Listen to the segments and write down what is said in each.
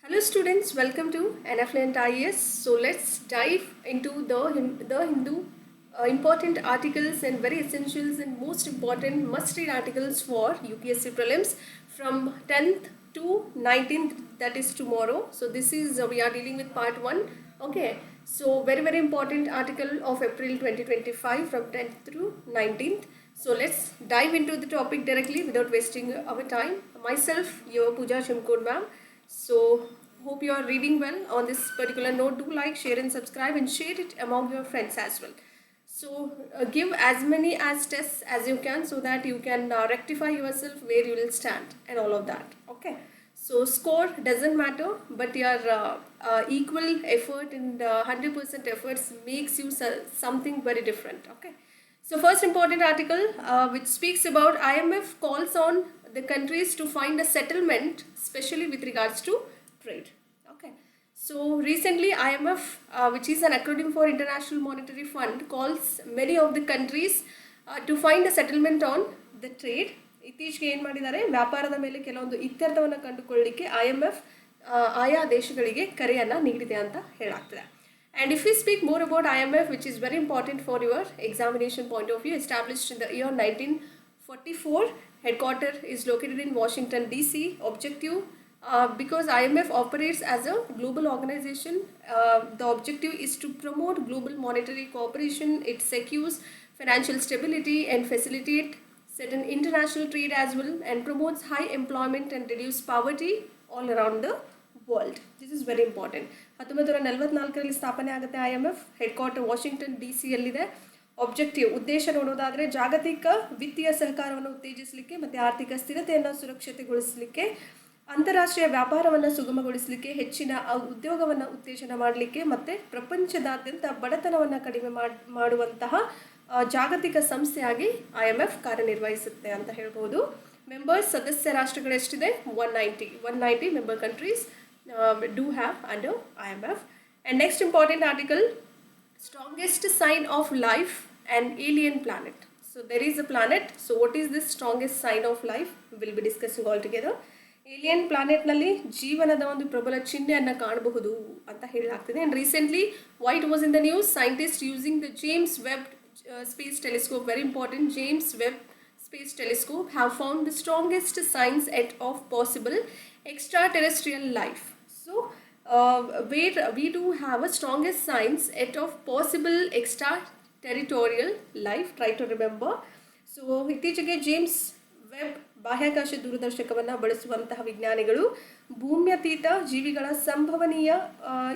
Hello students, welcome to NFLent IES. So let's dive into the Hindu important articles and very essentials and most important must-read articles for UPSC prelims from 10th to 19th, that is tomorrow. So this is we are dealing with part 1. Okay, so very important article of April 2025 from 10th through 19th. So let's dive into the topic directly without wasting our time. Myself, your Pooja Chimkod ma'am. So hope you are reading well on this particular note. Do like, share and subscribe and share it among your friends as well. So give as many as tests as you can so that you can rectify yourself where you will stand and all of that. Okay. So score doesn't matter, but your equal effort and 100% efforts makes you something very different. Okay. So first important article which speaks about IMF calls on the countries to find a settlement, especially with regards to trade. Okay. So recently IMF, which is an acronym for International Monetary Fund, calls many of the countries to find a settlement on the trade. ಇತ್ತೀಚೆಗೆ ಏನು ಮಾಡಿದ್ದಾರೆ, ವ್ಯಾಪಾರದ ಮೇಲೆ ಕೆಲವೊಂದು ಇತ್ಯರ್ಥವನ್ನು ಕಂಡುಕೊಳ್ಳಲಿಕ್ಕೆ IMF ಆಯಾ ದೇಶಗಳಿಗೆ ಕರೆಯನ್ನು ನೀಡಿದೆ ಅಂತ ಹೇಳಲಾಗ್ತದೆ. And if we speak more about IMF, which is very important for your examination point of view, established in the year 1944, headquarters is located in Washington DC. Objective, because IMF operates as a global organization, the objective is to promote global monetary cooperation. It secures financial stability and facilitate certain international trade as well, and promotes high employment and reduce poverty all around the world. This is very important. 1944ರಲ್ಲಿ ಸ್ಥಾಪನೆ ಆಗುತ್ತೆ IMF. Headquarter Washington DC ಯಲ್ಲಿದೆ. Objective, ಉದ್ದೇಶ ನೋಡೋದಾದರೆ ಜಾಗತಿಕ ವಿತ್ತೀಯ ಸಹಕಾರವನ್ನು ಉತ್ತೇಜಿಸಲಿಕ್ಕೆ ಮತ್ತು ಆರ್ಥಿಕ ಸ್ಥಿರತೆಯನ್ನು ಸುರಕ್ಷತೆಗೊಳಿಸಲಿಕ್ಕೆ, ಅಂತಾರಾಷ್ಟ್ರೀಯ ವ್ಯಾಪಾರವನ್ನು ಸುಗಮಗೊಳಿಸಲಿಕ್ಕೆ, ಹೆಚ್ಚಿನ ಉದ್ಯೋಗವನ್ನು ಉತ್ತೇಜನ ಮಾಡಲಿಕ್ಕೆ ಮತ್ತು ಪ್ರಪಂಚದಾದ್ಯಂತ ಬಡತನವನ್ನು ಕಡಿಮೆ ಮಾಡುವಂತಹ ಜಾಗತಿಕ ಸಂಸ್ಥೆಯಾಗಿ IMF ಕಾರ್ಯನಿರ್ವಹಿಸುತ್ತೆ ಅಂತ ಹೇಳ್ಬೋದು. ಮೆಂಬರ್ಸ್, ಸದಸ್ಯ ರಾಷ್ಟ್ರಗಳು ಎಷ್ಟಿದೆ? 190 member countries do have under IMF. And next important article, strongest sign of life, an alien planet. So there is a planet. So what is this strongest sign of life? We will be discussing all together. Alien ಪ್ಲಾನೆಟ್ನಲ್ಲಿ ಜೀವನದ ಒಂದು ಪ್ರಬಲ ಚಿಹ್ನೆಯನ್ನು ಕಾಣಬಹುದು ಅಂತ ಹೇಳಲಾಗ್ತದೆ. And recently why it was in the news, scientist using the James Webb Space Telescope, very important, James Webb Space Telescope have found the strongest signs of possible extraterrestrial life. So where we do have a strongest signs of possible extraterritorial life. Try to remember. So ಇತ್ತೀಚೆಗೆ James web ಬಾಹ್ಯಾಕಾಶ ದೂರದರ್ಶಕವನ್ನು ಬಳಸುವಂತಹ ವಿಜ್ಞಾನಿಗಳು ಭೂಮ್ಯತೀತ ಜೀವಿಗಳ ಸಂಭವನೀಯ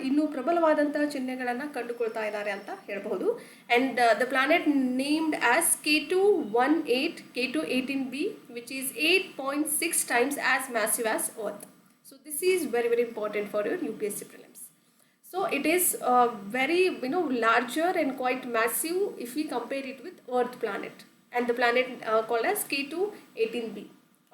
ಇನ್ನೂ ಪ್ರಬಲವಾದಂತಹ ಚಿಹ್ನೆಗಳನ್ನು ಕಂಡುಕೊಳ್ತಾ ಇದ್ದಾರೆ ಅಂತ ಹೇಳಬಹುದು. And the planet named as K218b, which is 8.6 times as massive as Earth. So this is very important for your UPSC prelims. So it is very larger and quite massive if we compare it with Earth planet. And the planet called as K218b.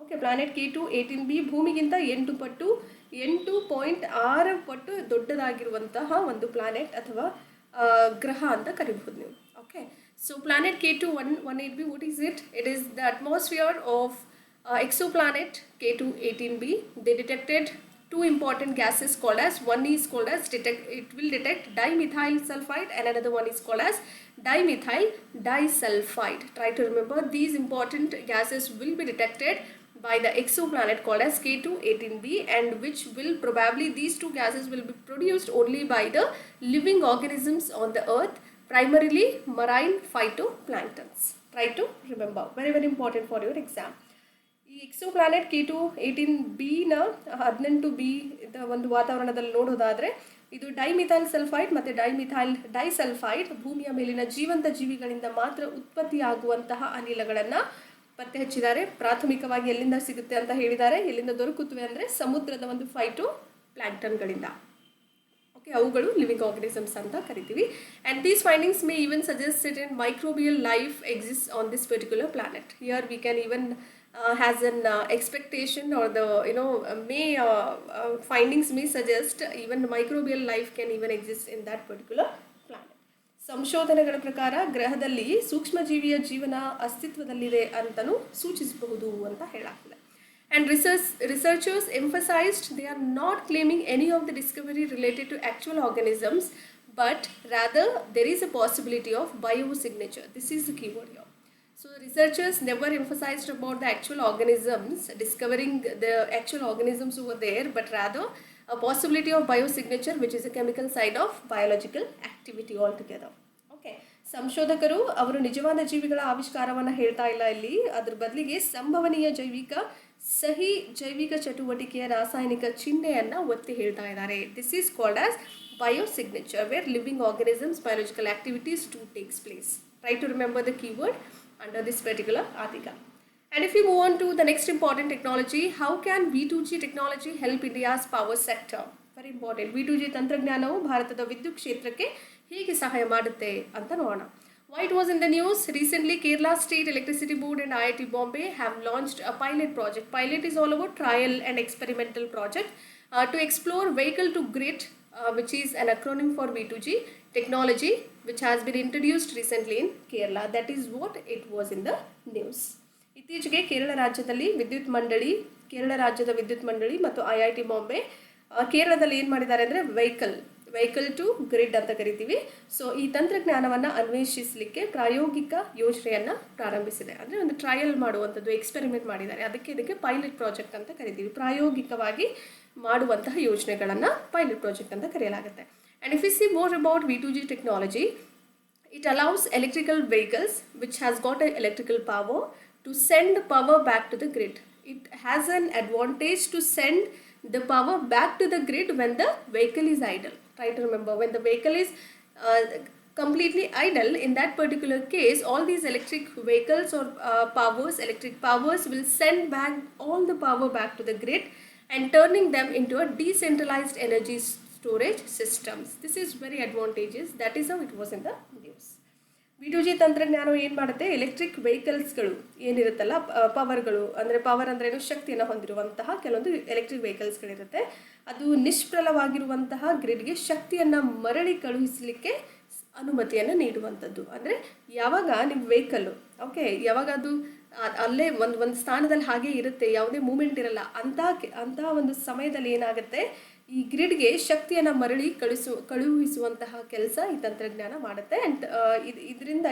Okay, planet K218b ಭೂಮಿಗಿಂತ 8.6 ಪಟ್ಟು ದೊಡ್ಡದಾಗಿರುವಂತಹ ಒಂದು planet ಅಥವಾ ಗ್ರಹ ಅಂತ ಕರಿಬಹುದು ನೀವು. Okay, so planet K218b, what is it? It is the atmosphere of exoplanet K218b. They detected two important gases called as, one is called as it will detect dimethyl sulfide and another one is called as dimethyl disulfide. Try to remember, these important gases will be detected by the exoplanet called as K218b, and which will probably, these two gases will be produced only by the living organisms on the earth, primarily marine phytoplanktons. Try to remember, very important for your exam. ಈ ಎಕ್ಸೋಪ್ಲಾನೆಟ್ K218bನ 18b ಒಂದು ವಾತಾವರಣದಲ್ಲಿ ನೋಡೋದಾದರೆ, ಇದು dimethyl sulphide ಮತ್ತು dimethyl disulphide ಭೂಮಿಯ ಮೇಲಿನ ಜೀವಂತ ಜೀವಿಗಳಿಂದ ಮಾತ್ರ ಉತ್ಪತ್ತಿಯಾಗುವಂತಹ ಅನಿಲಗಳನ್ನು ಪತ್ತೆ ಹಚ್ಚಿದ್ದಾರೆ. ಪ್ರಾಥಮಿಕವಾಗಿ ಎಲ್ಲಿಂದ ಸಿಗುತ್ತೆ ಅಂತ ಹೇಳಿದ್ದಾರೆ. ಎಲ್ಲಿಂದ ದೊರಕುತ್ತವೆ ಅಂದರೆ ಸಮುದ್ರದ ಒಂದು ಫೈಟೋ ಪ್ಲಾಂಕ್ಟನ್ಗಳಿಂದ. ಓಕೆ, ಅವುಗಳು ಲಿವಿಂಗ್ ಆರ್ಗನಿಸಮ್ಸ್ ಅಂತ ಕರಿತೀವಿ. And these findings May even suggest that microbial life exist on this particular planet. Here we can even has an expectation, or the findings may suggest even microbial life can even exist in that particular planet. ಸಂಶೋಧನೆಗಳ ಪ್ರಕಾರ ಗ್ರಹದಲ್ಲಿ ಸೂಕ್ಷ್ಮಜೀವಿಯ ಜೀವನ ಅಸ್ತಿತ್ವದಲ್ಲಿದೆ ಅಂತಲೂ ಸೂಚಿಸಬಹುದು ಅಂತ ಹೇಳಲಾಗ್ತದೆ. And researchers emphasized they are not claiming any of the discovery related to actual organisms, but rather there is a possibility of biosignature. This is the keyword here. So researchers never emphasized about the actual organisms, discovering the actual organisms over there, but rather a possibility of biosignature, which is a chemical side of biological activity altogether. Okay, ಸಂಶೋಧಕರು ಅವರು ನಿಜವಾದ ಜೀವಿಗಳ ಆವಿಷ್ಕಾರವನ್ನು ಹೇಳ್ತಾ ಇಲ್ಲ ಇಲ್ಲಿ, ಅದ್ರ ಬದಲಿಗೆ ಸಂಭವನೀಯ ಸಹಿ ಜೈವಿಕ ಚಟುವಟಿಕೆಯ ರಾಸಾಯನಿಕ ಚಿಹ್ನೆಯನ್ನು ಒತ್ತಿ ಹೇಳ್ತಾ ಇದ್ದಾರೆ. This is called as biosignature, where living organisms biological activities to takes place. Try to remember the keyword under this particular article. And if we move on to the next important technology, how can V2G technology help India's power sector? Very important. V2G ತಂತ್ರಜ್ಞಾನವು ಭಾರತದ ವಿದ್ಯುತ್ ಕ್ಷೇತ್ರಕ್ಕೆ ಹೇಗೆ ಸಹಾಯ ಮಾಡುತ್ತೆ ಅಂತ ನೋಡೋಣ. Why it was in the news? Recently, Kerala State Electricity Board and IIT Bombay have launched a pilot project. Pilot is all about trial and experimental project to explore vehicle to grid, which is an acronym for V2G technology, which has been introduced recently in Kerala. That is what it was in the news. ಇತ್ತೀಚೆಗೆ ಕೇರಳ ರಾಜ್ಯದ ವಿದ್ಯುತ್ ಮಂಡಳಿ ಮತ್ತು IIT Bombay ಕೇರಳದಲ್ಲಿ ಏನು ಮಾಡಿದ್ದಾರೆ ಅಂದರೆ vehicle to grid ಅಂತ ಕರಿತೀವಿ. ಸೊ ಈ ತಂತ್ರಜ್ಞಾನವನ್ನು ಅನ್ವೇಷಿಸಲಿಕ್ಕೆ ಪ್ರಾಯೋಗಿಕ ಯೋಜನೆಯನ್ನು ಪ್ರಾರಂಭಿಸಿದೆ. ಅಂದರೆ ಒಂದು ಟ್ರಯಲ್ ಮಾಡುವಂಥದ್ದು, ಎಕ್ಸ್ಪೆರಿಮೆಂಟ್ ಮಾಡಿದ್ದಾರೆ. ಇದಕ್ಕೆ ಪೈಲಟ್ ಪ್ರಾಜೆಕ್ಟ್ ಅಂತ ಕರಿತೀವಿ. ಪ್ರಾಯೋಗಿಕವಾಗಿ ಮಾಡುವಂತಹ ಯೋಜನೆಗಳನ್ನು ಪೈಲಟ್ ಪ್ರಾಜೆಕ್ಟ್ ಅಂತ ಕರೆಯಲಾಗುತ್ತೆ. And if we see more about V2G technology, it allows electrical vehicles which has got an electrical power to send power back to the grid. It has an advantage to send the power back to the grid when the vehicle is idle. Try to remember, when the vehicle is completely idle, in that particular case, all these electric vehicles or electric powers will send back all the power back to the grid and turning them into a decentralized energy storage systems. This is very advantageous. That is how it was in the news. V2G ತಂತ್ರಜ್ಞಾನ ಏನು ಮಾಡುತ್ತೆ, electric ವೆಹಿಕಲ್ಸ್ಗಳು ಏನಿರುತ್ತಲ್ಲ, power ಅಂದ್ರೇನು, ಶಕ್ತಿಯನ್ನು ಹೊಂದಿರುವಂತಹ ಕೆಲವೊಂದು electric ವೆಹಿಕಲ್ಸ್ಗಳಿರುತ್ತೆ. ಅದು ನಿಷ್ಫಲವಾಗಿರುವಂತಹ ಗ್ರಿಡ್ಗೆ ಶಕ್ತಿಯನ್ನು ಮರಳಿ ಕಳುಹಿಸಲಿಕ್ಕೆ ಅನುಮತಿಯನ್ನು ನೀಡುವಂಥದ್ದು. ಅಂದರೆ ಯಾವಾಗ ನಿಮ್ಮ ವೆಹಿಕಲ್ಲು ಯಾವಾಗ ಅದು ಅಲ್ಲೇ ಒಂದು ಸ್ಥಾನದಲ್ಲಿ ಹಾಗೆ ಇರುತ್ತೆ, ಯಾವುದೇ ಮೂಮೆಂಟ್ ಇರಲ್ಲ, ಅಂಥ ಒಂದು ಸಮಯದಲ್ಲಿ ಏನಾಗುತ್ತೆ, ಈ ಗ್ರಿಡ್ಗೆ ಶಕ್ತಿಯನ್ನು ಮರಳಿ ಕಳುಹಿಸುವಂತಹ ಕೆಲಸ ಈ ತಂತ್ರಜ್ಞಾನ ಮಾಡುತ್ತೆ. ಆ್ಯಂಡ್ ಇದರಿಂದ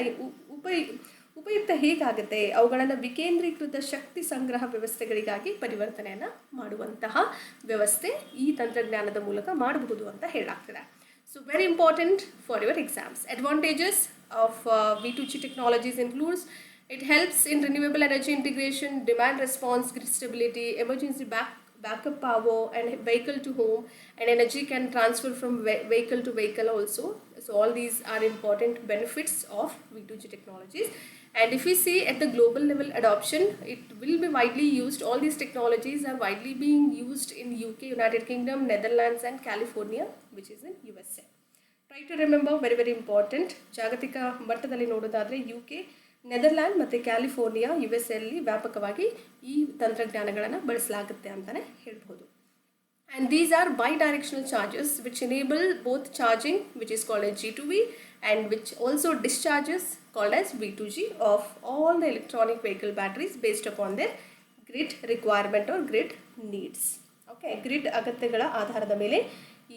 ಉಪಯುಕ್ತ ಹೇಗಾಗುತ್ತೆ, ಅವುಗಳನ್ನು ವಿಕೇಂದ್ರೀಕೃತ ಶಕ್ತಿ ಸಂಗ್ರಹ ವ್ಯವಸ್ಥೆಗಳಿಗಾಗಿ ಪರಿವರ್ತನೆಯನ್ನು ಮಾಡುವಂತಹ ವ್ಯವಸ್ಥೆ ಈ ತಂತ್ರಜ್ಞಾನದ ಮೂಲಕ ಮಾಡಬಹುದು ಅಂತ ಹೇಳಲಾಗ್ತದೆ. So very important for your exams. Advantages of V2G technologies includes it helps in renewable energy integration, demand response, grid stability, emergency backup power, and vehicle to home, and energy can transfer from vehicle to vehicle also. So all these are important benefits of V2G technologies. And if we see at the global level adoption, it will be widely used. All these technologies are widely being used in UK, United Kingdom, Netherlands and California, which is in USA. Try to remember, very very important. ಜಾಗತಿಕ ಮಟ್ಟದಲ್ಲಿ ನೋಡೋದಾದರೆ UK, Netherland ಮತ್ತು California, US ಅಲ್ಲಿ ವ್ಯಾಪಕವಾಗಿ ಈ ತಂತ್ರಜ್ಞಾನಗಳನ್ನು ಬಳಸಲಾಗುತ್ತೆ ಅಂತಲೇ ಹೇಳ್ಬೋದು. And these are bidirectional chargers which enable both charging, which is called as G2V, and which also discharges, called as V2G, of all the electronic vehicle batteries based upon their grid requirement or grid needs. Grid ಅಗತ್ಯಗಳ ಆಧಾರದ ಮೇಲೆ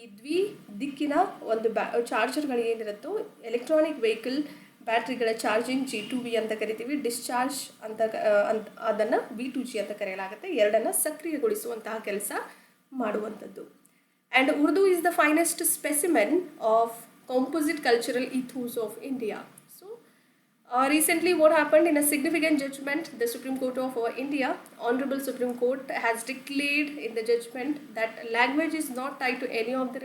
ಈ ದಿಕ್ಕಿನ ಒಂದು ಚಾರ್ಜರ್ಗಳು ಏನಿರುತ್ತೋ, electronic vehicle ಬ್ಯಾಟ್ರಿಗಳ charging G2V ಅಂತ ಕರಿತೀವಿ, discharge ಅದನ್ನು V2G ಅಂತ ಕರೆಯಲಾಗುತ್ತೆ. ಎರಡನ್ನು ಸಕ್ರಿಯಗೊಳಿಸುವಂತಹ ಕೆಲಸ ಮಾಡುವಂಥದ್ದು. And Urdu is the finest specimen of composite cultural ethos of India. So recently what happened, in a significant judgment, the Supreme Court of India, Honorable Supreme Court, has declared in the judgment that language is not tied to any of the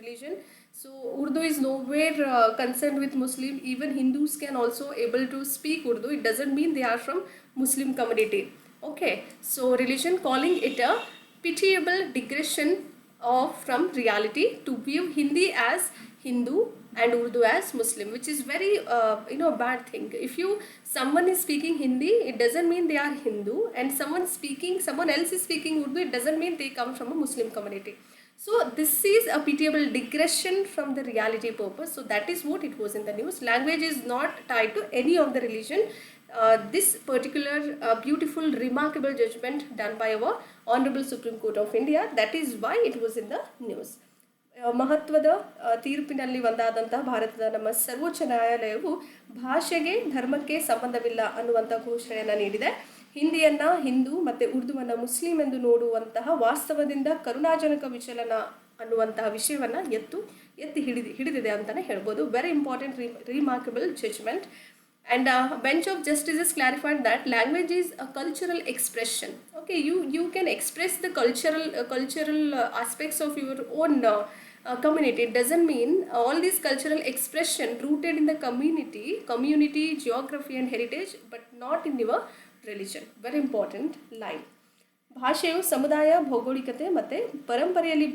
religion. So Urdu is nowhere concerned with Muslim. Even Hindus can also able to speak Urdu. It doesn't mean they are from Muslim community. So religion calling it a pitiable digression from reality to view Hindi as Hindu and Urdu as Muslim, which is very bad thing. If someone is speaking Hindi, it doesn't mean they are Hindu, and someone else is speaking Urdu, it doesn't mean they come from a Muslim community. So this is a pitiable digression from the reality purpose. So that is what it was in the news. Language is not tied to any of the religion, this particular beautiful, remarkable judgment done by our Honorable Supreme Court of India. That is why it was in the news. ಮಹತ್ವದ ತೀರ್ಪಿನಲ್ಲಿ ಒಂದಾದಂತಹ ಭಾರತದ ನಮ್ಮ ಸರ್ವೋಚ್ಚ ನ್ಯಾಯಾಲಯವು ಭಾಷೆಗೆ ಧರ್ಮಕ್ಕೆ ಸಂಬಂಧವಿಲ್ಲ ಅನ್ನುವಂಥ ಘೋಷಣೆಯನ್ನು ನೀಡಿದೆ. ಹಿಂದಿಯನ್ನು ಹಿಂದೂ ಮತ್ತು ಉರ್ದುವನ್ನು ಮುಸ್ಲಿಂ ಎಂದು ನೋಡುವಂತಹ ವಾಸ್ತವದಿಂದ ಕರುಣಾಜನಕ ವಿಚಲನ ಅನ್ನುವಂತಹ ವಿಷಯವನ್ನು ಎತ್ತಿ ಹಿಡಿದಿದೆ ಅಂತಲೇ ಹೇಳ್ಬೋದು. Very important remarkable judgement. And bench of justices clarified that language is a cultural expression. Okay, you can express the cultural aspects of your own community. It doesn't mean all these cultural expression rooted in the community, geography and heritage, but not in your religion. Very important line. ಭಾಷೆಯು ಸಮುದಾಯ, ಭೌಗೋಳಿಕತೆ ಮತ್ತು ಪರಂಪರೆಯಲ್ಲಿ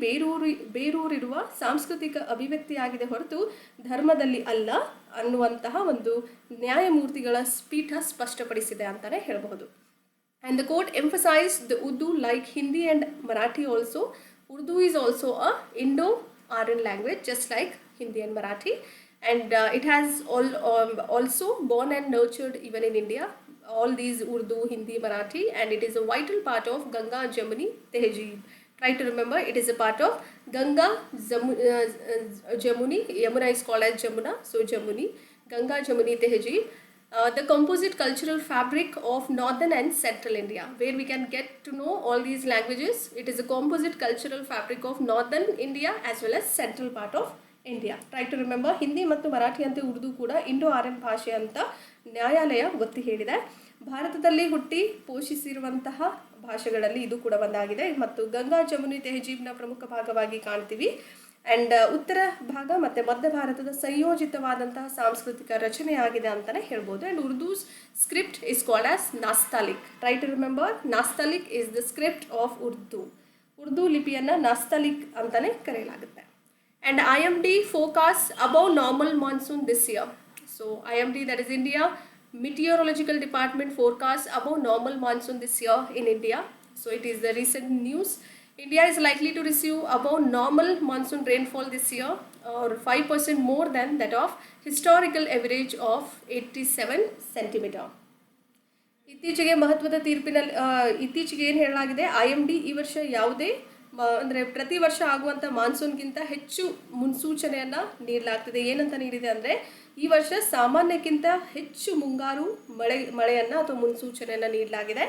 ಬೇರೂರಿರುವ ಸಾಂಸ್ಕೃತಿಕ ಅಭಿವ್ಯಕ್ತಿಯಾಗಿದೆ ಹೊರತು ಧರ್ಮದಲ್ಲಿ ಅಲ್ಲ ಅನ್ನುವಂತಹ ಒಂದು ನ್ಯಾಯಮೂರ್ತಿಗಳ ಪೀಠ ಸ್ಪಷ್ಟಪಡಿಸಿದೆ ಅಂತಲೇ ಹೇಳಬಹುದು. And the court emphasized the Urdu, like Hindi and Marathi also. Urdu is also a Indo-Aryan language, just like Hindi and Marathi. And it has also born and nurtured even in India. All these Urdu, Hindi, Marathi, and it is a vital part of Ganga Jamuni Tehzeeb. Try to remember, it is a part of Ganga Jamuni. Yamuna is called as Jamuna, so Jamuni, Ganga Jamuni Tehzeeb. The composite cultural fabric of northern and central India, where we can get to know all these languages. It is a composite cultural fabric of northern India as well as central part of India. Try to remember, Hindi ಮತ್ತು ಮರಾಠಿ ಅಂತೆ ಉರ್ದು ಕೂಡ Indo Aryan ಭಾಷೆ ಅಂತ ನ್ಯಾಯಾಲಯ ಒತ್ತಿ ಹೇಳಿದೆ. ಭಾರತದಲ್ಲಿ ಹುಟ್ಟಿ ಪೋಷಿಸಿರುವಂತಹ ಭಾಷೆಗಳಲ್ಲಿ ಇದು ಕೂಡ ಒಂದಾಗಿದೆ ಮತ್ತು ಗಂಗಾ ಜಮುನಿ ತೆಹಜೀಬ್ನ ಪ್ರಮುಖ ಭಾಗವಾಗಿ ಕಾಣ್ತೀವಿ. ಆ್ಯಂಡ್ ಉತ್ತರ ಭಾಗ ಮತ್ತು ಮಧ್ಯ ಭಾರತದ ಸಂಯೋಜಿತವಾದಂತಹ ಸಾಂಸ್ಕೃತಿಕ ರಚನೆಯಾಗಿದೆ ಅಂತಲೇ ಹೇಳ್ಬೋದು. And Urdu's script is called as Nastaliq. Try to remember, Nastaliq is the script of Urdu ಲಿಪಿಯನ್ನು ನಾಸ್ತಲಿಕ್ ಅಂತಲೇ ಕರೆಯಲಾಗುತ್ತೆ. And IMD forecasts above normal monsoon this year. So IMD, that is India Meteorological Department, forecasts above normal monsoon this year in India. So it is the recent news. India is likely to receive above normal monsoon rainfall this year, or 5% more than that of historical average of 87 centimeter. ಇತ್ತೀಚೆಗೆ ಮಹತ್ವದ ತೀರ್ಪಿನಲ್ಲಿ ಇತ್ತೀಚೆಗೆ ಏನು ಹೇಳಲಾಗಿದೆ, IMD ಈ ವರ್ಷ ಯಾವುದೇ ಅಂದರೆ ಪ್ರತಿ ವರ್ಷ ಆಗುವಂಥ ಮಾನ್ಸೂನ್ಗಿಂತ ಹೆಚ್ಚು ಮುನ್ಸೂಚನೆಯನ್ನು ನೀಡಲಾಗ್ತದೆ. ಏನಂತ ನೀಡಿದೆ ಅಂದರೆ, ಈ ವರ್ಷ ಸಾಮಾನ್ಯಕ್ಕಿಂತ ಹೆಚ್ಚು ಮುಂಗಾರು ಮಳೆಯನ್ನು ಅಥವಾ ಮುನ್ಸೂಚನೆಯನ್ನು ನೀಡಲಾಗಿದೆ.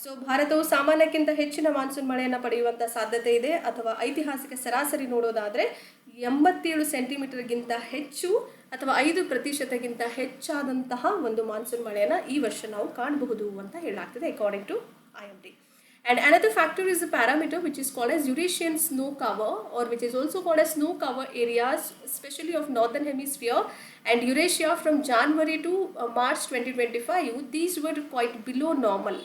ಸೊ ಭಾರತವು ಸಾಮಾನ್ಯಕ್ಕಿಂತ ಹೆಚ್ಚಿನ ಮಾನ್ಸೂನ್ ಮಳೆಯನ್ನು ಪಡೆಯುವಂಥ ಸಾಧ್ಯತೆ ಇದೆ. ಅಥವಾ ಐತಿಹಾಸಿಕ ಸರಾಸರಿ ನೋಡೋದಾದರೆ 87 ಸೆಂಟಿಮೀಟರ್ಗಿಂತ ಹೆಚ್ಚು ಅಥವಾ 5% ಹೆಚ್ಚಾದಂತಹ ಒಂದು ಮಾನ್ಸೂನ್ ಮಳೆಯನ್ನು ಈ ವರ್ಷ ನಾವು ಕಾಣಬಹುದು ಅಂತ ಹೇಳಲಾಗ್ತದೆ according to IMD. And another factor is a parameter which is called as Eurasian snow cover, or which is also called as snow cover areas, especially of northern hemisphere and Eurasia from January to March 2025. These were quite below normal.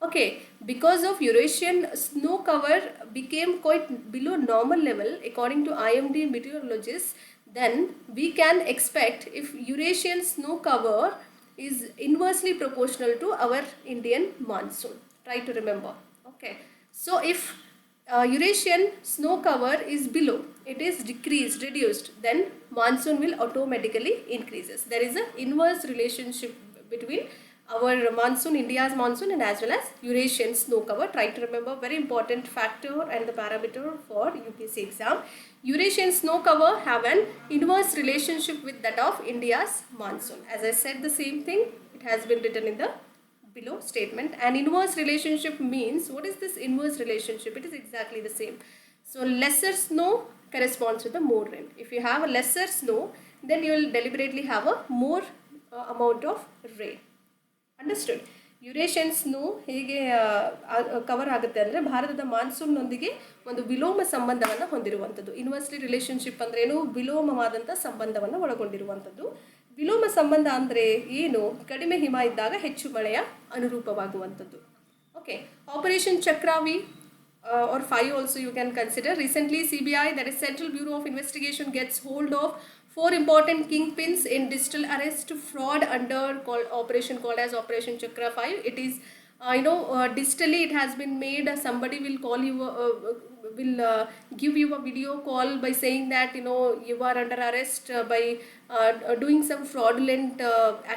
Okay, because of Eurasian snow cover became quite below normal level according to IMD meteorologists, then we can expect if Eurasian snow cover is inversely proportional to our Indian monsoon. Try to remember. Okay, so if Eurasian snow cover is below, it is reduced, then monsoon will automatically increases. There is an inverse relationship between our monsoon, India's monsoon, and as well as Eurasian snow cover. Try to remember, very important factor and the parameter for UPSC exam. Eurasian snow cover have an inverse relationship with that of India's monsoon. As I said, the same thing, it has been written in the below statement. An inverse relationship means, what is this inverse relationship? It is exactly the same. So lesser snow corresponds to the more rain. If you have a lesser snow, then you will deliberately have a more amount of rain. Understood? Eurasian snow ಹೇಗೆ cover ಆಗುತ್ತೆ ಅಂದರೆ, ಭಾರತದ ಮಾನ್ಸೂನ್ನೊಂದಿಗೆ ಒಂದು ವಿಲೋಮ ಸಂಬಂಧವನ್ನು ಹೊಂದಿರುವಂಥದ್ದು. Inversely relationship ಅಂದರೆ ಏನು? ವಿಲೋಮವಾದಂಥ ಸಂಬಂಧವನ್ನು ಒಳಗೊಂಡಿರುವಂಥದ್ದು. ವಿಲೋಮ ಸಂಬಂಧ ಅಂದರೆ ಏನು? ಕಡಿಮೆ ಹಿಮ ಇದ್ದಾಗ ಹೆಚ್ಚು ಮಳೆಯ ಅನುರೂಪವಾಗುವಂಥದ್ದು. Okay, operation Chakra V or 5 also you can consider. Recently CBI, that is Central Bureau of Investigation, gets hold of 4 important kingpins in digital arrest fraud under operation called as Operation Chakra 5. It is digitally it has been made. Somebody will call you give you a video call by saying that you are under arrest by doing some fraudulent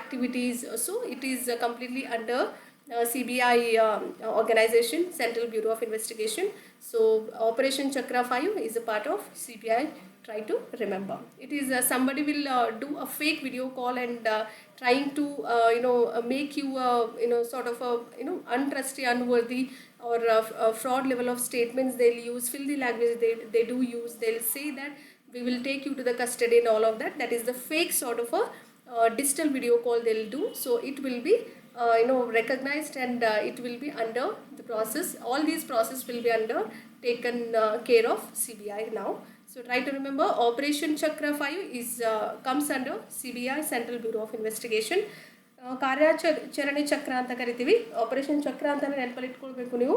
activities. So it is completely under CBI organization, Central Bureau of Investigation. So Operation Chakra 5 is a part of CBI. Try to remember. It is somebody will do a fake video call and trying to make you sort of a untrusty, unworthy, or fraud level of statements they'll use, filthy language they do use. They'll say that we will take you to the custody and all of that. That is the fake sort of a digital video call they'll do. So it will be recognized, and it will be under the process. All these process will be under taken care of CBI now. So try to remember, Operation Chakra 5 is comes under CBI, Central Bureau of Investigation. ಕಾರ್ಯಾಚರಣೆ ಚಕ್ರ ಅಂತ ಕರಿತೀವಿ. Operation ಚಕ್ರ ಅಂತಲೇ ನೆನಪಲ್ಲಿ ಇಟ್ಕೊಳ್ಬೇಕು ನೀವು.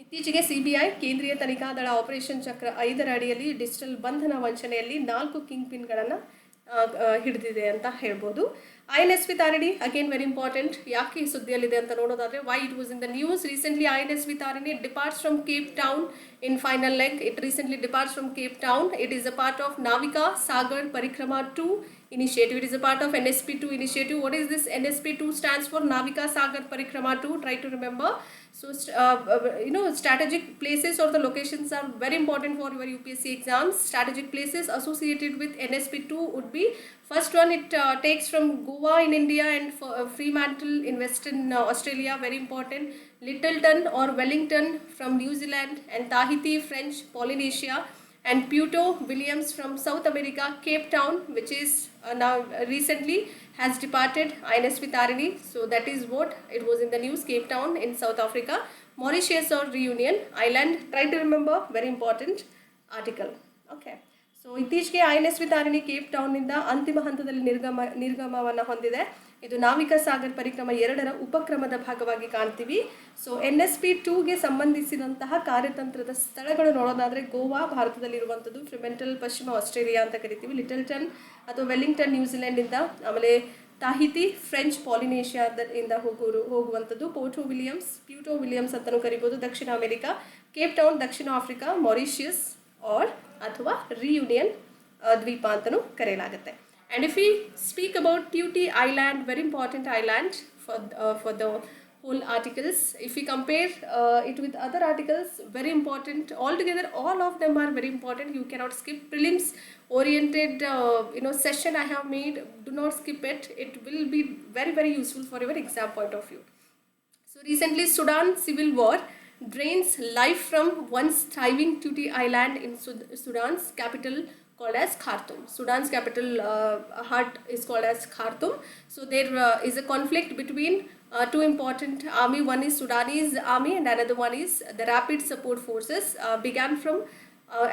ಇತ್ತೀಚೆಗೆ CBI ಕೇಂದ್ರೀಯ ತನಿಖಾ ದಳ ಆಪರೇಷನ್ ಚಕ್ರ 5ರ ಅಡಿಯಲ್ಲಿ ಡಿಜಿಟಲ್ ಬಂಧನ ವಂಚನೆಯಲ್ಲಿ 4 ಕಿಂಗ್ ಪಿನ್ಗಳನ್ನು ಹಿಡಿದಿದೆ ಅಂತ ಹೇಳ್ಬೋದು. INSV Tarini again very important. ಯಾಕೆ ಸುದ್ದಿಯಲ್ಲಿದೆ ಅಂತ ನೋಡೋದಾದ್ರೆ, why it was in the news recently. INSV Tarini departs from Cape Town in final leg. It recently departs from Cape Town. It is a part of Navika Sagar Parikrama 2 initiative. It is a part of NSP2 initiative. What is this? NSP2 stands for Navika Sagar Parikrama 2. Try to remember. So strategic places or the locations are very important for your UPSC exams. Strategic places associated with NSP2 would be, first one, it takes from Goa in India and Fremantle in Western Australia, very important. Littleton or Wellington from New Zealand, and Tahiti, French Polynesia, and Puerto Williams from South America. Cape Town, which is now recently has departed INSV Tarini. So that is what it was in the news. Cape Town in South Africa. Mauritius or Reunion Island. Try to remember, very important article. Okay. So ಇತ್ತೀಚೆಗೆ INSV ತಾರಿಣಿ Cape ಟೌನ್ನಿಂದ ಅಂತಿಮ ಹಂತದಲ್ಲಿ ನಿರ್ಗಮವನ್ನು ಹೊಂದಿದೆ. ಇದು ನಾವಿಕಾ ಸಾಗರ್ ಪರಿಕ್ರಮ 2ರ ಉಪಕ್ರಮದ ಭಾಗವಾಗಿ ಕಾಣ್ತೀವಿ. So NSP2ಗೆ ಸಂಬಂಧಿಸಿದಂತಹ ಕಾರ್ಯತಂತ್ರದ ಸ್ಥಳಗಳು ನೋಡೋದಾದರೆ, ಗೋವಾ ಭಾರತದಲ್ಲಿರುವಂಥದ್ದು, ಫ್ರಿಮೆಂಟಲ್ ಪಶ್ಚಿಮ ಆಸ್ಟ್ರೇಲಿಯಾ ಅಂತ ಕರಿತೀವಿ, ಲಿಟಲ್ಟನ್ ಅಥವಾ ವೆಲ್ಲಿಂಗ್ಟನ್ ನ್ಯೂಜಿಲೆಂಡಿಂದ, ಆಮೇಲೆ ತಾಹಿತಿ ಫ್ರೆಂಚ್ ಪಾಲಿನೇಷಿಯಾದಿಂದ ಹೋಗುವಂಥದ್ದು, ಪ್ಯೂಟೋ ವಿಲಿಯಮ್ಸ್ ಅಂತಲೂ ಕರಿಬೋದು, ದಕ್ಷಿಣ ಅಮೆರಿಕಾ, ಕೇಪ್ ಟೌನ್ ದಕ್ಷಿಣ ಆಫ್ರಿಕಾ, ಮಾರಿಷಿಯಸ್ ಆರ್ ಅಥವಾ ರಿಯೂನಿಯನ್ ದ್ವೀಪ ಅಂತಲೂ ಕರೆಯಲಾಗುತ್ತೆ. And if we speak about Tuti Island, very important island for the whole articles. If we compare it with other articles, very important. Altogether, all of them are very important. You cannot skip. Prelims oriented session I have made. Do not skip it. It will be very, very useful for your exam point of view. So recently, Sudan civil war drains life from once thriving Tuti Island in Sudan's capital called as Khartoum. Sudan's capital heart is called as Khartoum. So there is a conflict between two important army. One is Sudanese army and another one is the Rapid Support Forces. Began from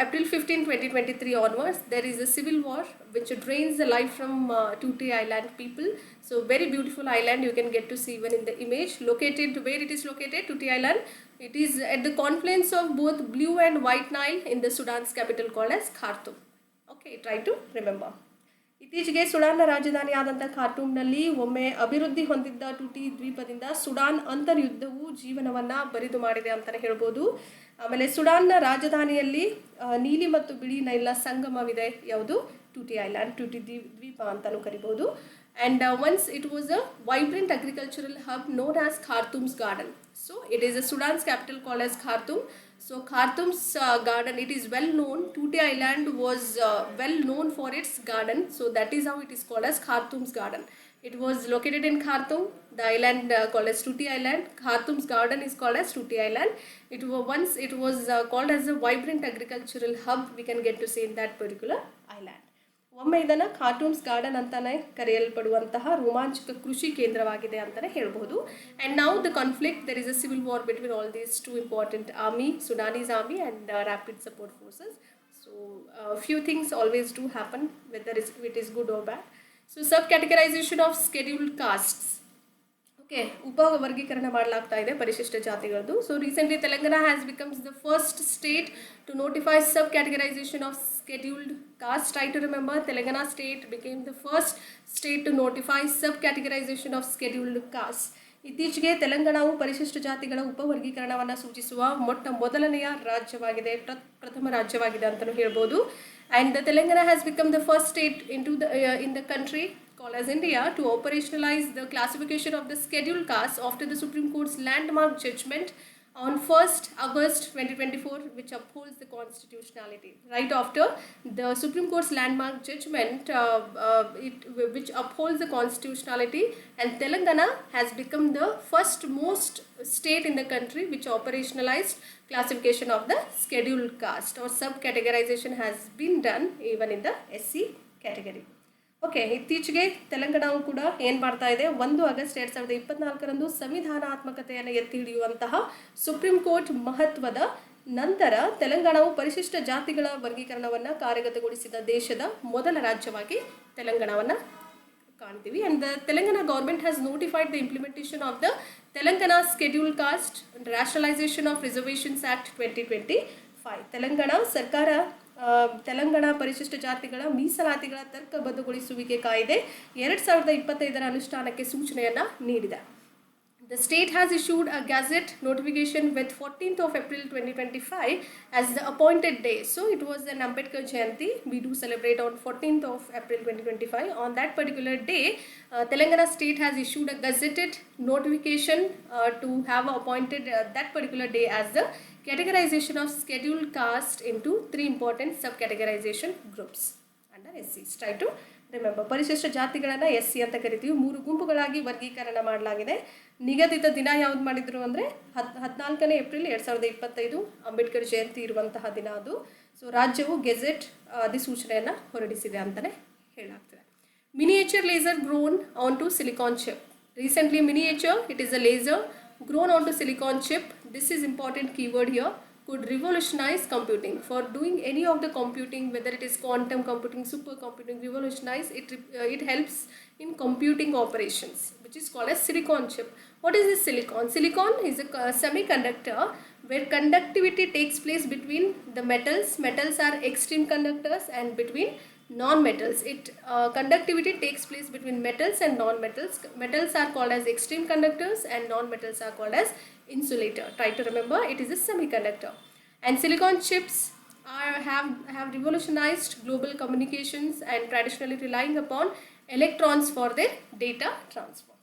April 15, 2023 onwards. There is a civil war which drains the life from Tuti Island people. So very beautiful island, you can get to see even in the image. Located where it is located, Tuti Island. It is at the confluence of both Blue and White Nile in the Sudan's capital called as Khartoum. Okay, try to remember. ಇತ್ತೀಚೆಗೆ ಸುಡಾನ್ನ ರಾಜಧಾನಿಯಾದಂಥ ಖಾರ್ಟೂಮ್ನಲ್ಲಿ ಒಮ್ಮೆ ಅಭಿವೃದ್ಧಿ ಹೊಂದಿದ್ದ tutti ದ್ವೀಪದಿಂದ Sudan ಅಂತರ್ಯುದ್ಧವು ಜೀವನವನ್ನು ಬರಿದು ಮಾಡಿದೆ ಅಂತಲೇ ಹೇಳ್ಬೋದು. ಆಮೇಲೆ ಸುಡಾನ್ನ ರಾಜಧಾನಿಯಲ್ಲಿ ನೀಲಿ ಮತ್ತು ಬಿಳಿ ನೈಲ್ನ ಸಂಗಮವಿದೆ. ಯಾವುದು? ಟುಟಿ ಐಲ್ಯಾಂಡ್, ಟುಟಿ ದ್ವೀಪ ಅಂತಲೂ ಕರಿಬೋದು. And once it was a vibrant agricultural hub known as Khartoum's Garden. So it is a Sudan's capital called as Khartoum. So Khartoum's garden, it is well known. Tuti Island was well known for its garden. So that is how it is called as Khartoum's Garden. It was located in Khartoum. The island called as Tuti Island. Khartoum's garden is called as Tuti Island. It was called as a vibrant agricultural hub. We can get to see in that particular island. ಒಮ್ಮೆ ಇದನ್ನು ಖಾರ್ಟೂಮ್ಸ್ garden ಅಂತಲೇ ಕರೆಯಲ್ಪಡುವಂತಹ ರೋಮಾಂಚಕ ಕೃಷಿ ಕೇಂದ್ರವಾಗಿದೆ ಅಂತಲೇ ಹೇಳ್ಬೋದು. And now the conflict, there is a civil war between all these two important army, Sudanese army and rapid support forces. So few things always do happen, whether it is good or bad. So sub categorisation of scheduled castes. Okay, ಉಪವರ್ಗೀಕರಣ ಮಾಡಲಾಗ್ತಾ ಇದೆ ಪರಿಶಿಷ್ಟ ಜಾತಿಗಳದ್ದು. So recently Telangana has becomes the first state to notify sub categorisation of scheduled caste. Try to remember, Telangana state became the first state to notify sub-categorization of scheduled caste. ಇತ್ತೀಚೆಗೆ ತೆಲಂಗಾಣವು ಪರಿಶಿಷ್ಟ ಜಾತಿಗಳ ಉಪವರ್ಗೀಕರಣವನ್ನು ಸೂಚಿಸುವ ಮೊದಲನೆಯ ರಾಜ್ಯವಾಗಿದೆ, ಪ್ರಥಮ ರಾಜ್ಯವಾಗಿದೆ ಅಂತಲೂ ಹೇಳ್ಬೋದು. And the Telangana has become the first state in the country called as India to operationalize the classification of the scheduled caste after the Supreme Court's landmark judgment on 1st August 2024, which upholds the constitutionality. Right after the Supreme Court's landmark judgment, which upholds the constitutionality, and Telangana has become the first most state in the country which operationalized classification of the scheduled caste, or subcategorization has been done even in the SC category. Okay, ಇತ್ತೀಚೆಗೆ ತೆಲಂಗಾಣವು ಕೂಡ ಏನು ಮಾಡ್ತಾ ಇದೆ, 1 August 2024 ಸಂವಿಧಾನಾತ್ಮಕತೆಯನ್ನು ಎತ್ತಿ ಹಿಡಿಯುವಂತಹ supreme court ಮಹತ್ವದ ನಂತರ ತೆಲಂಗಾಣವು ಪರಿಶಿಷ್ಟ ಜಾತಿಗಳ ವರ್ಗೀಕರಣವನ್ನು ಕಾರ್ಯಗತಗೊಳಿಸಿದ ದೇಶದ ಮೊದಲ ರಾಜ್ಯವಾಗಿ ತೆಲಂಗಾಣವನ್ನು ಕಾಣ್ತೀವಿ. And the Telangana government has notified the implementation of the Telangana schedule cost rationalisation of reservations act 2025. Telangana ಸರ್ಕಾರ ತೆಲಂಗಾಣ ಪರಿಶಿಷ್ಟ ಜಾತಿಗಳ ಮೀಸಲಾತಿಗಳ ತರ್ಕಬದ್ಧಗೊಳಿಸುವಿಕೆ ಕಾಯ್ದೆ 2025 ಅನುಷ್ಠಾನಕ್ಕೆ ಸೂಚನೆಯನ್ನು ನೀಡಿದೆ. The state has issued a gazette notification with 14th of April 2025 as the appointed day. So it was an Ambedkar Jayanti. We do celebrate on 14th of April 2025. On that particular day, Telangana state has issued a gazetted notification to have appointed that particular day as the categorization of scheduled caste into 3 important subcategorization groups under SCs. Try to remember. ಪರಿಶಿಷ್ಟ ಜಾತಿಗಳನ್ನು SC ಅಂತ ಕರಿತೀವಿ. 3 ಗುಂಪುಗಳಾಗಿ ವರ್ಗೀಕರಣ ಮಾಡಲಾಗಿದೆ. ನಿಗದಿತ ದಿನ ಯಾವ್ದು ಮಾಡಿದ್ರು ಅಂದರೆ 14ನೇ ಏಪ್ರಿಲ್ 2025 ಅಂಬೇಡ್ಕರ್ ಜಯಂತಿ ಇರುವಂತಹ ದಿನ ಅದು. ಸೊ ರಾಜ್ಯವು ಗೆಜೆಟ್ ಅಧಿಸೂಚನೆಯನ್ನು ಹೊರಡಿಸಿದೆ ಅಂತಲೇ ಹೇಳಲಾಗ್ತದೆ. Miniature laser grown on to silicon chip. Recently miniature, it is a laser grown onto silicon chip. This is important keyword here. Could revolutionize computing. For doing any of the computing, whether it is quantum computing, supercomputing, revolutionize it. It helps in computing operations, which is called as silicon chip. What is this silicon? Silicon is a semiconductor where conductivity takes place between the metals. Metals are extreme conductors, and between non-metals. Conductivity takes place between metals and non-metals. Metals are called as extreme conductors and non-metals are called as insulator. Try to remember, it is a semiconductor. And silicon chips have revolutionized global communications and traditionally relying upon electrons for their data transfer.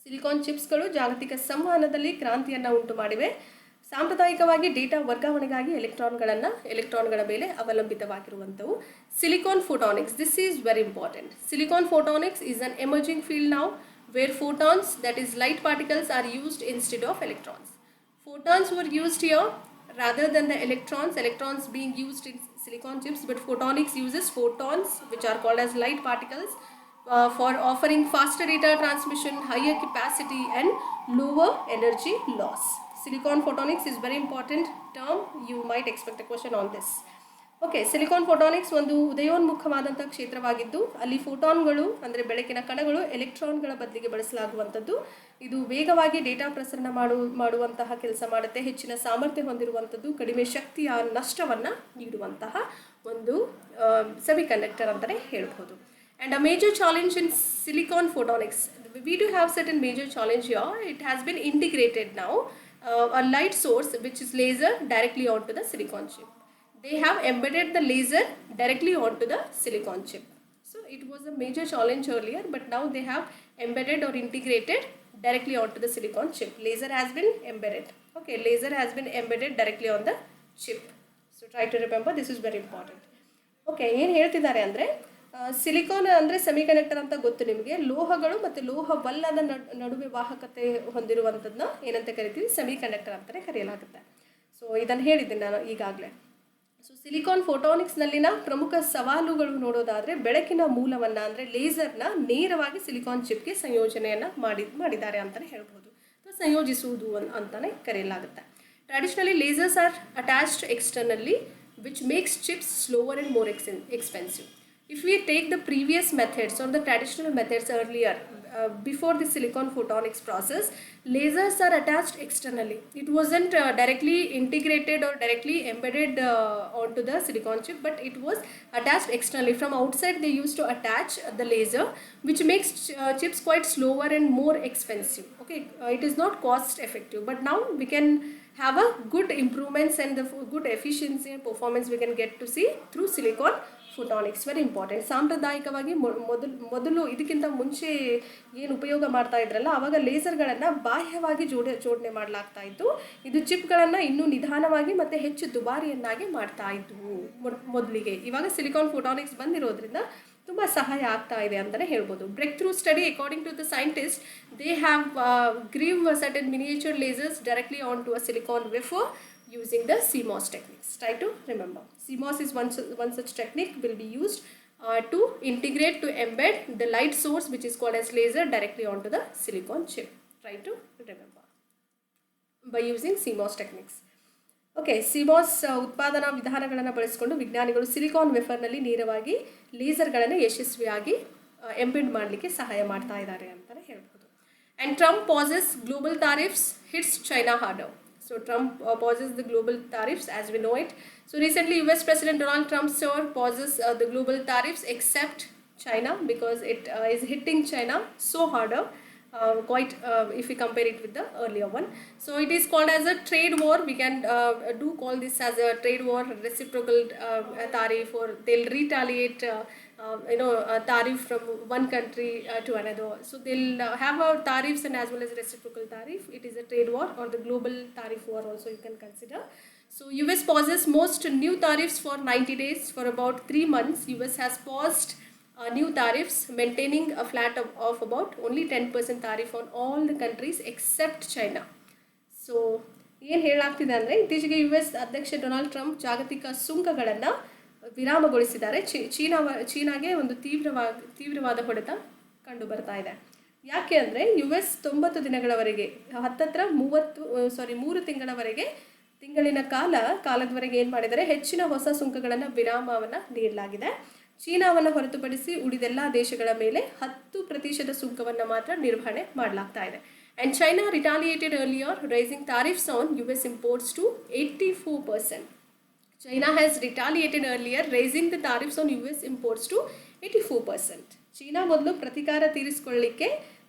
Silicon ಚಿಪ್ಸ್ಗಳು ಜಾಗತಿಕ ಸಂವಹನದಲ್ಲಿ ಕ್ರಾಂತಿಯನ್ನು ಉಂಟು ಮಾಡಿವೆ. ಸಾಂಪ್ರದಾಯಿಕವಾಗಿ data ವರ್ಗಾವಣೆಗಾಗಿ ಎಲೆಕ್ಟ್ರಾನ್ಗಳ ಮೇಲೆ ಅವಲಂಬಿತವಾಗಿರುವಂಥವು. Silicon photonics, this is very important. Silicon photonics is an emerging field now where photons, that is light particles, are used instead of electrons. Photons were used here rather than the electrons being used in silicon chips, but photonics uses photons, which are called as light particles, for offering faster data transmission, higher capacity and lower energy loss. Silicon photonics is very important term. You might expect a question on this. Okay, silicon photonics ಒಂದು ಉದಯೋನ್ಮುಖವಾದಂಥ ಕ್ಷೇತ್ರವಾಗಿದ್ದು ಅಲ್ಲಿ ಫೋಟಾನ್ಗಳು ಅಂದರೆ ಬೆಳಕಿನ ಕಣಗಳು ಎಲೆಕ್ಟ್ರಾನ್ಗಳ ಬದಲಿಗೆ ಬಳಸಲಾಗುವಂಥದ್ದು. ಇದು ವೇಗವಾಗಿ ಡೇಟಾ ಪ್ರಸರಣ ಮಾಡುವಂತಹ ಕೆಲಸ ಮಾಡುತ್ತೆ. ಹೆಚ್ಚಿನ ಸಾಮರ್ಥ್ಯ ಹೊಂದಿರುವಂಥದ್ದು, ಕಡಿಮೆ ಶಕ್ತಿಯ ನಷ್ಟವನ್ನು ನೀಡುವಂತಹ ಒಂದು ಸೆಮಿಕಂಡಕ್ಟರ್ ಅಂತಲೇ ಹೇಳ್ಬೋದು. And a major challenge in silicon photonics, we do have certain major challenge here. It has been integrated now, a light source which is laser directly onto the silicon chip. They have embedded the laser directly onto the silicon chip. So it was a major challenge earlier, but now they have embedded or integrated directly onto the silicon chip. Laser has been embedded. Okay, laser has been embedded directly on the chip. So try to remember, this is very important. Okay, ಏನು ಹೇಳ್ತಿದ್ದಾರೆ ಅಂದರೆ silicon ಅಂದರೆ semiconductor ಅಂತ ಗೊತ್ತು ನಿಮಗೆ. ಲೋಹಗಳು ಮತ್ತು ಲೋಹವಲ್ಲದ ನಡುವೆ ವಾಹಕತೆ ಹೊಂದಿರುವಂಥದ್ದನ್ನ ಏನಂತ ಕರಿತೀವಿ, ಸೆಮಿಕಂಡಕ್ಟರ್ ಅಂತಲೇ ಕರೆಯಲಾಗುತ್ತೆ. ಸೊ ಇದನ್ನು ಹೇಳಿದ್ದೀನಿ ನಾನು ಈಗಾಗಲೇ. ಸೊ ಸಿಲಿಕಾನ್ ಫೋಟಾನಿಕ್ಸ್ನಲ್ಲಿನ ಪ್ರಮುಖ ಸವಾಲುಗಳು ನೋಡೋದಾದರೆ ಬೆಳಕಿನ ಮೂಲವನ್ನು ಅಂದರೆ ಲೇಸರ್ನ ನೇರವಾಗಿ ಸಿಲಿಕಾನ್ ಚಿಪ್ಗೆ ಸಂಯೋಜನೆಯನ್ನು ಮಾಡಿದ್ದಾರೆ ಅಂತಲೇ ಹೇಳ್ಬೋದು. ಸಂಯೋಜಿಸುವುದು ಅಂತಲೇ ಕರೆಯಲಾಗುತ್ತೆ. Traditionally lasers are attached externally which makes chips slower and more expensive. If we take the previous methods or the traditional methods earlier, before the silicon photonics process, lasers are attached externally. It wasn't directly integrated or directly embedded onto the silicon chip, but it was attached externally. From outside they used to attach the laser, which makes chips quite slower and more expensive. Okay, it is not cost effective, but now we can have a good improvements and the good efficiency and performance we can get to see through silicon photonics. Very important. ಸಾಂಪ್ರದಾಯಿಕವಾಗಿ ಮೊದಲು ಇದಕ್ಕಿಂತ ಮುಂಚೆ ಏನು ಉಪಯೋಗ ಮಾಡ್ತಾ ಇದ್ರಲ್ಲ, ಆವಾಗ ಲೇಸರ್ಗಳನ್ನು ಬಾಹ್ಯವಾಗಿ ಜೋಡಣೆ ಮಾಡಲಾಗ್ತಾ ಇತ್ತು. ಇದು ಚಿಪ್ಗಳನ್ನು ಇನ್ನೂ ನಿಧಾನವಾಗಿ ಮತ್ತು ಹೆಚ್ಚು ದುಬಾರಿಯನ್ನಾಗಿ ಮಾಡ್ತಾ ಇದ್ವು ಮೊದಲಿಗೆ. ಇವಾಗ ಸಿಲಿಕಾನ್ ಫೋಟಾನಿಕ್ಸ್ ಬಂದಿರೋದ್ರಿಂದ ತುಂಬ ಸಹಾಯ ಆಗ್ತಾ ಇದೆ ಅಂತಲೇ ಹೇಳ್ಬೋದು. Breakthrough study, according to the scientist, they have grew certain miniature lasers directly on to a silicon wafer using the CMOS techniques. Try to remember. CMOS is one such technique will be used to integrate, to embed the light source which is called as laser directly onto the silicon chip. Try to remember by using CMOS techniques. Okay, CMOS ಉತ್ಪಾದನಾ ವಿಧಾನಗಳನ್ನು ಬಳಸಿಕೊಂಡು ವಿಜ್ಞಾನಿಗಳು silicon ವೆಫರ್ನಲ್ಲಿ ನೇರವಾಗಿ ಲೇಸರ್ಗಳನ್ನು ಯಶಸ್ವಿಯಾಗಿ embed ಮಾಡಲಿಕ್ಕೆ ಸಹಾಯ ಮಾಡ್ತಾ ಇದ್ದಾರೆ ಅಂತಲೇ ಹೇಳ್ಬೋದು. And Trump pauses global tariffs hits China harder. So Trump pauses the global tariffs as we know it. So recently US President Donald Trump pauses the global tariffs except China because it is hitting China so harder, quite if we compare it with the earlier one. So it is called as a trade war. We can do call this as a trade war, reciprocal tariff, or they'll retaliate tariff from one country to another. So they'll have a tariffs and as well as reciprocal tariff. It is a trade war or the global tariff war also you can consider. So US pauses most new tariffs for 90 days. For about 3 months, US has paused new tariffs, maintaining a flat of about only 10% tariff on all the countries except China. So ಏನು ಹೇಳಾಗ್ತಿದೆ ಅಂದರೆ, ಇತ್ತೀಚೆಗೆ US ಅಧ್ಯಕ್ಷ Donald Trump ಜಾಗತಿಕ ಸುಂಕಗಳನ್ನು ವಿರಾಮಗೊಳಿಸಿದ್ದಾರೆ. ಚೀನಾಗೆ ಒಂದು ತೀವ್ರವಾದ ಹೊಡೆತ ಕಂಡು ಬರ್ತಾ ಇದೆ. ಯಾಕೆ ಅಂದರೆ US 90 ದಿನಗಳವರೆಗೆ ಹತ್ತತ್ರ 3 ತಿಂಗಳಿನ ಕಾಲದವರೆಗೆ ಏನು ಮಾಡಿದ್ದಾರೆ, ಹೆಚ್ಚಿನ ಹೊಸ ಸುಂಕಗಳನ್ನು ವಿರಾಮವನ್ನು ನೀಡಲಾಗಿದೆ. ಚೀನಾವನ್ನು ಹೊರತುಪಡಿಸಿ ಉಳಿದೆಲ್ಲ ದೇಶಗಳ ಮೇಲೆ 10% ಸುಂಕವನ್ನು ಮಾತ್ರ ನಿರ್ವಹಣೆ ಮಾಡಲಾಗ್ತಾ ಇದೆ. And China retaliated earlier, raising tariffs on US imports to 84%. China has retaliated earlier, raising the tariffs on US imports to 84%. China ಮೊದಲು ಪ್ರತಿಕಾರ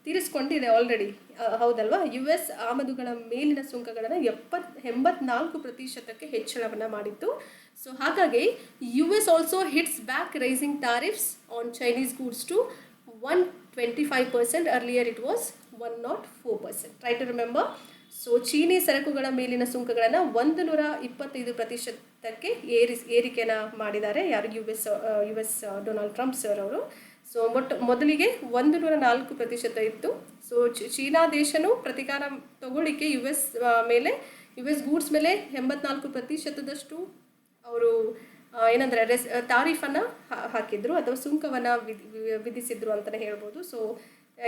ತೀರಿಸ್ಕೊಂಡಿದೆ ಆಲ್ರೆಡಿ, ಹೌದಲ್ವಾ? US ಆಮದುಗಳ ಮೇಲಿನ ಸುಂಕಗಳನ್ನು 84% ಹೆಚ್ಚಳವನ್ನು ಮಾಡಿತ್ತು. ಸೊ ಹಾಗಾಗಿ US also hits back, rising tariffs on Chinese goods to 125%. Earlier it was 104%. Try to remember. So ಚೀನಿ ಸರಕುಗಳ ಮೇಲಿನ ಸುಂಕಗಳನ್ನು 125% ಏರಿಕೆನ ಮಾಡಿದ್ದಾರೆ ಯಾರು, US US ಟ್ರಂಪ್ ಸರ್ ಅವರು. ಸೊ ಮೊದಲಿಗೆ 104% ಇತ್ತು. ಸೊ ಚೀನಾ ದೇಶನೂ ಪ್ರತಿಕಾರ ತಗೊಳ್ಳಿಕ್ಕೆ US ಗೂಡ್ಸ್ ಮೇಲೆ 84%ದಷ್ಟು ಅವರು ಏನಂದರೆ ತಾರೀಫನ್ನು ಹಾಕಿದ್ರು ಅಥವಾ ಸುಂಕವನ್ನು ವಿಧಿಸಿದ್ರು ಅಂತಲೇ ಹೇಳ್ಬೋದು. So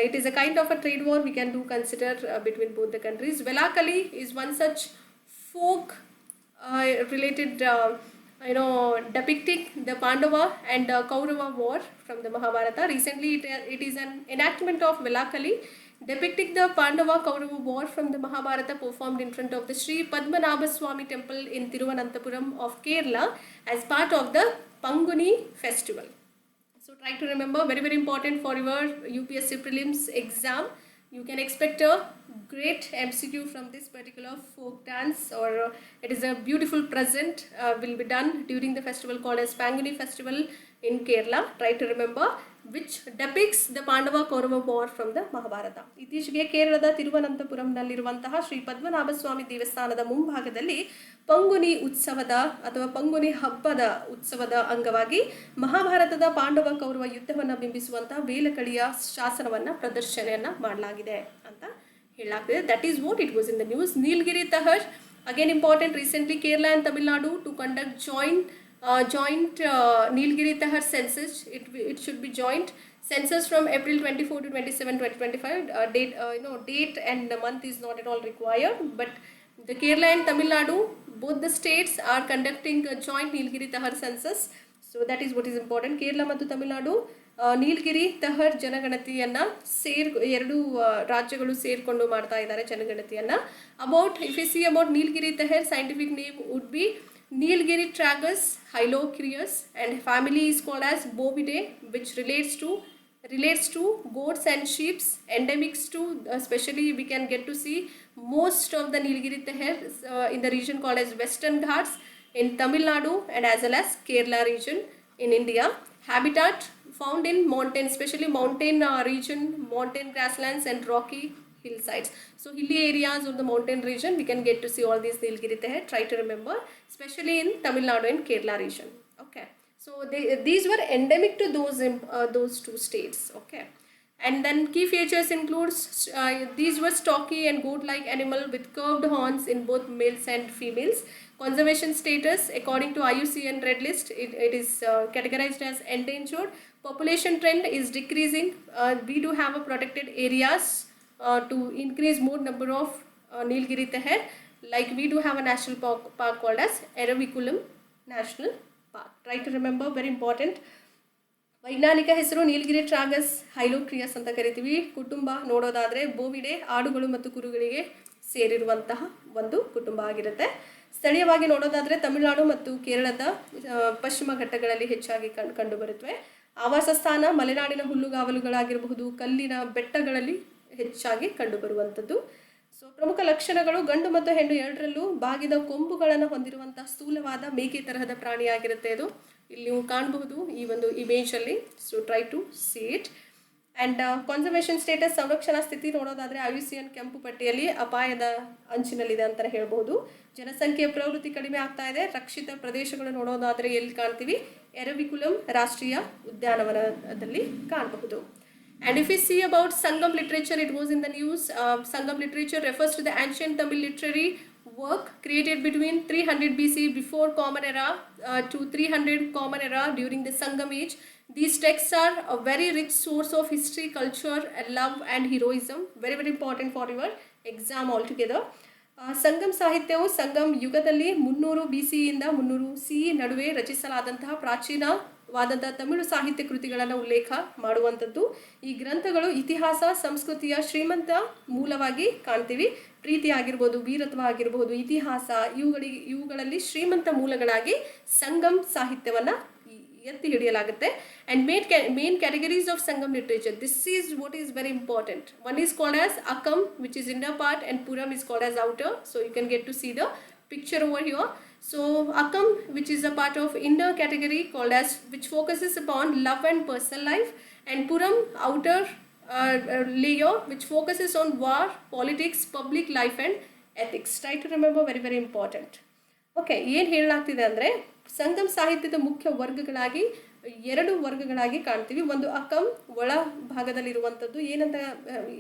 it is a kind of a trade war we can do consider between both the countries. Velakali is one such folk related depicting the Pandava and Kaurava war from the Mahabharata. Recently it is an enactment of Velakali depicting the Pandava-Kaurava war from the Mahabharata, performed in front of the Sri Padmanabha Swami temple in Thiruvananthapuram of Kerala as part of the Panguni festival. So try to remember, very very important for your UPSC prelims exam. You can expect a great MCQ from this particular folk dance, or it is a beautiful present will be done during the festival called as Panguni festival in Kerala. Try to remember which depicts the Pandava-Kaurava war from the Mahabharata. ಇತ್ತೀಚೆಗೆ ಕೇರಳದ ತಿರುವನಂತಪುರಂನಲ್ಲಿರುವಂತಹ ಶ್ರೀ ಪದ್ಮನಾಭ ಸ್ವಾಮಿ ದೇವಸ್ಥಾನದ ಮುಂಭಾಗದಲ್ಲಿ ಪಂಗುನಿ ಉತ್ಸವದ ಅಥವಾ ಪಂಗುನಿ ಹಬ್ಬದ ಉತ್ಸವದ ಅಂಗವಾಗಿ ಮಹಾಭಾರತದ ಪಾಂಡವ ಕೌರವ ಯುದ್ಧವನ್ನು ಬಿಂಬಿಸುವಂತಹ ವೇಲಕಳಿಯ ಶಾಸನವನ್ನು ಪ್ರದರ್ಶನೆಯನ್ನು ಮಾಡಲಾಗಿದೆ ಅಂತ ಹೇಳಲಾಗ್ತಿದೆ. That is what it was in the news. Nilgiri tahr, again important, recently Kerala and Tamil Nadu to conduct joint Nilgiri Tahar census. It should be joint census from April 24 to 27, 2025. Date and the month is not at all required, but the Kerala and Tamil Nadu, both the states are conducting a joint Nilgiri Tahar census. So that is what is important. Kerala ಮತ್ತು ತಮಿಳುನಾಡು ನೀಲಗಿರಿ ತಹರ್ ಜನಗಣತಿಯನ್ನು ಎರಡು ರಾಜ್ಯಗಳು ಸೇರಿಕೊಂಡು ಮಾಡ್ತಾ ಇದ್ದಾರೆ ಜನಗಣತಿಯನ್ನು. if you see about Nilgiri Tahar, scientific name would be Nilgiri tragus hylocrius, and family is called as Bovidae, which relates to relates to goats and sheep, endemics to, especially we can get to see most of the Nilgiri Teher in the region called as Western Ghats in Tamil Nadu and as well as Kerala region in India. Habitat found in mountain, especially mountain region, mountain grasslands and rocky hillsides. So hilly areas of the mountain region, we can get to see all these Nilgiri Teher. Try to remember, especially in Tamil Nadu and Kerala region. Okay. So these were endemic to those two states. Okay. And then key features includes these were stocky and goat-like animal with curved horns in both males and females. Conservation status according to IUCN Red List, it is categorized as endangered. Population trend is decreasing. We do have a protected areas to increase more number of Nilgiri Teher. Like we do have a national park called as Eraviculam National Park. Try to remember, very important. ವೈಜ್ಞಾನಿಕ ಹೆಸರು ನೀಲಗಿರಿ ಟ್ರಾಗಸ್ ಹೈಲೋಕ್ರಿಯಸ್ ಅಂತ ಕರಿತೀವಿ. ಕುಟುಂಬ ನೋಡೋದಾದರೆ ಬೋವಿಡೆ, ಆಡುಗಳು ಮತ್ತು ಕುರುಗಳಿಗೆ ಸೇರಿರುವಂತಹ ಒಂದು ಕುಟುಂಬ ಆಗಿರುತ್ತೆ. ಸ್ಥಳೀಯವಾಗಿ ನೋಡೋದಾದರೆ ತಮಿಳುನಾಡು ಮತ್ತು ಕೇರಳದ ಪಶ್ಚಿಮ ಘಟ್ಟಗಳಲ್ಲಿ ಹೆಚ್ಚಾಗಿ ಕಂಡುಬರುತ್ತವೆ. ಆವಾಸ ಸ್ಥಾನ ಮಲೆನಾಡಿನ ಹುಲ್ಲುಗಾವಲುಗಳಾಗಿರಬಹುದು, ಕಲ್ಲಿನ ಬೆಟ್ಟಗಳಲ್ಲಿ ಹೆಚ್ಚಾಗಿ ಕಂಡುಬರುವಂಥದ್ದು. ಸೊ ಪ್ರಮುಖ ಲಕ್ಷಣಗಳು, ಗಂಡು ಮತ್ತು ಹೆಣ್ಣು ಎರಡರಲ್ಲೂ ಬಾಗಿದ ಕೊಂಬುಗಳನ್ನು ಹೊಂದಿರುವಂತಹ ಸ್ಥೂಲವಾದ ಮೇಕೆ ತರಹದ ಪ್ರಾಣಿಯಾಗಿರುತ್ತೆ. ಇದು ಇಲ್ಲಿ ನೀವು ಕಾಣಬಹುದು ಈ ಒಂದು ಇಮೇಜಲ್ಲಿ. So try to see it. And conservation status, ಸಂರಕ್ಷಣಾ ಸ್ಥಿತಿ ನೋಡೋದಾದರೆ IUCN ಕೆಂಪು ಪಟ್ಟಿಯಲ್ಲಿ ಅಪಾಯದ ಅಂಚಿನಲ್ಲಿದೆ ಅಂತಲೇ ಹೇಳ್ಬೋದು. ಜನಸಂಖ್ಯೆಯ ಪ್ರವೃತ್ತಿ ಕಡಿಮೆ ಆಗ್ತಾ ಇದೆ. ರಕ್ಷಿತ ಪ್ರದೇಶಗಳು ನೋಡೋದಾದರೆ ಎಲ್ಲಿ ಕಾಣ್ತೀವಿ, ಎರವಿಕುಲಂ ರಾಷ್ಟ್ರೀಯ ಉದ್ಯಾನವನದಲ್ಲಿ ಕಾಣಬಹುದು. And if we see about Sangam literature, it was in the news. Sangam literature refers to the ancient Tamil literary work created between 300 BC before Common Era to 300 Common Era during the Sangam age. These texts are a very rich source of history, culture, love and heroism. Very, very important for your exam altogether. Sangam ಸಾಹಿತ್ಯವು ಸಂಗಮ್ ಯುಗದಲ್ಲಿ 300 BC ಇಂದ 300 CE ನಡುವೆ ರಚಿಸಲಾದಂತಹ ಪ್ರಾಚೀನವಾದಂತಹ ತಮಿಳು ಸಾಹಿತ್ಯ ಕೃತಿಗಳನ್ನು ಉಲ್ಲೇಖ ಮಾಡುವಂಥದ್ದು. ಈ ಗ್ರಂಥಗಳು ಇತಿಹಾಸ ಸಂಸ್ಕೃತಿಯ ಶ್ರೀಮಂತ ಮೂಲವಾಗಿ ಕಾಣ್ತೀವಿ. ಪ್ರೀತಿ ಆಗಿರ್ಬೋದು, ವೀರತ್ವ ಆಗಿರ್ಬೋದು, ಇತಿಹಾಸ ಇವುಗಳಲ್ಲಿ ಶ್ರೀಮಂತ ಮೂಲಗಳಾಗಿ ಸಂಗಮ್ ಸಾಹಿತ್ಯವನ್ನು ಎತ್ತಿ ಹಿಡಿಯಲಾಗುತ್ತೆ. And main categories of Sangam literature, this is what is very important. One is called as Akam, which is inner part, and Puram is called as outer. So you can get to see the picture over here. So Akam, which is a part of inner category called as, which focuses upon love and personal life, and Puram, outer layer, which focuses on war, politics, public life and ethics. Try to remember, very, very important. Okay, ಏನು ಹೇಳಲಾಗ್ತಿದೆ ಅಂದರೆ ಸಂಗಮ್ ಸಾಹಿತ್ಯದ ಮುಖ್ಯ ವರ್ಗಗಳಾಗಿ 2 ವರ್ಗಗಳಾಗಿ ಕಾಣ್ತೀವಿ. ಒಂದು ಅಕಮ್, ಒಳ ಭಾಗದಲ್ಲಿರುವಂಥದ್ದು, ಏನಂತ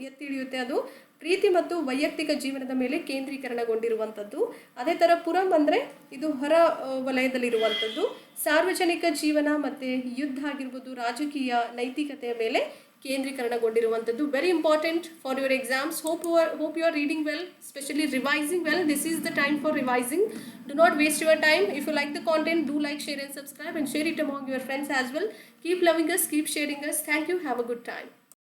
ಎತ್ತಿ ಹಿಡಿಯುತ್ತೆ, ಅದು ಪ್ರೀತಿ ಮತ್ತು ವೈಯಕ್ತಿಕ ಜೀವನದ ಮೇಲೆ ಕೇಂದ್ರೀಕರಣಗೊಂಡಿರುವಂಥದ್ದು. ಅದೇ ಥರ ಪುರಂ ಅಂದರೆ ಇದು ಹೊರ ವಲಯದಲ್ಲಿರುವಂಥದ್ದು, ಸಾರ್ವಜನಿಕ ಜೀವನ ಮತ್ತು ಯುದ್ಧ ಆಗಿರ್ಬೋದು, ರಾಜಕೀಯ ನೈತಿಕತೆಯ ಮೇಲೆ ಕೇಂದ್ರೀಕರಣಗೊಂಡಿರುವಂಥದ್ದು. Very important for your exams. Hope you are reading well, especially revising well. This is the time for revising. Do not waste your time. If you like the content, do like, share and subscribe, and share it among your friends as well. Keep loving us, keep sharing us. Thank you. Have a good time.